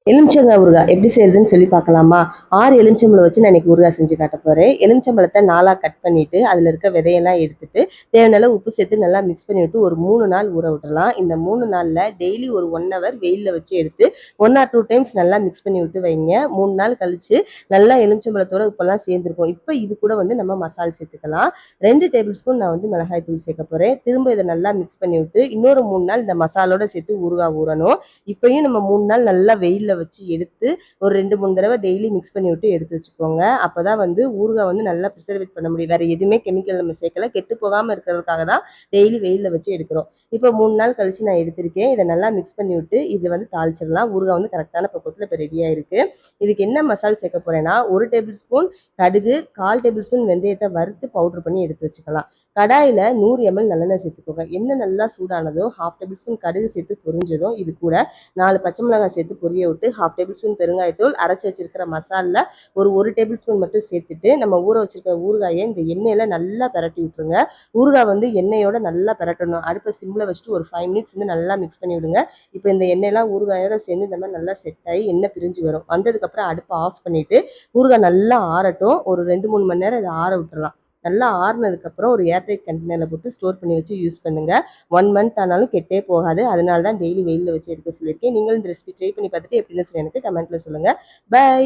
எலுமிச்சங்காய் ஊறுகாய் எப்படி செய்யறதுன்னு சொல்லி பார்க்கலாமா? 6 எலுமிச்சம்பழம் வச்சு நான் இன்னைக்கு ஊறுகாய் செஞ்சு காட்ட போறேன். எலுமிச்சம்பழத்தை 4ஆ கட் பண்ணிட்டு அதில் இருக்க விதையெல்லாம் எடுத்துட்டு தேவையான அளவு உப்பு சேர்த்து நல்லா மிக்ஸ் பண்ணி விட்டு ஒரு 3 நாள் ஊற விட்டுறலாம். இந்த 3 நாளில் டெய்லி ஒரு 1 ஹவர் வெயிலில் வச்சு எடுத்து 1 ஆர் 2 டைம்ஸ் நல்லா மிக்ஸ் பண்ணி விட்டு வைங்க. 3 நாள் கழிச்சு நல்லா எலுமிச்சம்பழத்தோட உப்பெல்லாம் சேர்ந்துருக்கும். இப்போ இது கூட நம்ம மசாலா சேர்த்துக்கலாம். 2 டேபிள் ஸ்பூன் நான் மிளகாய் தூள் சேர்க்க போறேன். திரும்ப இதை நல்லா மிக்ஸ் பண்ணி விட்டு இன்னொரு 3 நாள் இந்த மசாலோட சேர்த்து ஊறுகாய் ஊறணும். இப்பயும் நம்ம 3 நாள் நல்லா வெயில்ல வச்சு எடுத்து ஒரு 2-3 தடவை டெய்லி மிக்ஸ் பண்ணி விட்டு எடுத்து வச்சுக்கோங்க. அப்பதான் ஊறுகாய் நல்லா ப்ரிசர்வேட் பண்ண முடியும். வேற எதுவுமே கெமிக்கல் நம்ம சேர்க்கல. கெட்டு போகாம இருக்கிறதுக்காக தான் டெய்லி வெயில்ல வச்சு எடுக்கிறோம். இப்போ 3 நாள் கழிச்சு நான் எடுத்திருக்கேன். இதை நல்லா மிக்ஸ் பண்ணி விட்டு இது தாளிச்சிடலாம். ஊறுகாய் கரெக்டான பக்குவத்தில் இப்போ ரெடியா இருக்கு. இதுக்கு என்ன மசாலா சேர்க்க போறேன்னா 1 டேபிள் ஸ்பூன் கடுகு, 1/4 டேபிள் ஸ்பூன் வெந்தயத்தை வறுத்து பவுடர் பண்ணி எடுத்து வச்சுக்கலாம். கடாயில 100 ml நல்லெண்ணெய் சேர்த்துக்கோங்க. எண்ணெய் நல்லா சூடானதோ 1/2 டேபிள் ஸ்பூன் கடுகு சேர்த்து பொரிஞ்சதும் இது கூட 4 பச்சை மிளகாய் சேர்த்து பொரிய விட்டு 1/2 டேபிள் ஸ்பூன் பெருங்காயத்தூள், அரைச்சி வச்சிருக்கிற மசாலா ஒரு டேபிள் ஸ்பூன் மட்டும் சேர்த்துட்டு நம்ம ஊற வச்சிருக்கிற ஊறுகாயை இந்த எண்ணெயில நல்லா பிரட்டி விட்டுருங்க. ஊறுகாய் எண்ணெயோட நல்லா பிரட்டணும். அடுப்பை சிம்ல வச்சுட்டு ஒரு 5 மினிட்ஸ் நல்லா மிக்ஸ் பண்ணி விடுங்க. இப்போ இந்த எண்ணெயெல்லாம் ஊறுகாயோட சேர்ந்து இந்த மாதிரி நல்லா செட் ஆகி எண்ணெய் பிரிஞ்சு வரும். வந்ததுக்கப்புறம் அடுப்பை ஆஃப் பண்ணிட்டு ஊறுகாய் நல்லா ஆறட்டும். ஒரு 2-3 மணி நேரம் இதை ஆற விட்டுறலாம். நல்லா ஆறுனதுக்கப்புறம் ஒரு ஏர்டைட் கண்டெய்னரில் போட்டு ஸ்டோர் பண்ணி வச்சு யூஸ் பண்ணுங்க. 1 மந்த் ஆனாலும் கெட்டே போகாது. அதனால தான் டெய்லி வெயிலில் வச்சு எடுக்க சொல்லியிருக்கேன். நீங்களும் இந்த ரெசிபி ட்ரை பண்ணி பார்த்துட்டு எப்படின்னு சொல்லி எனக்கு கமெண்ட்ல சொல்லுங்க. பை.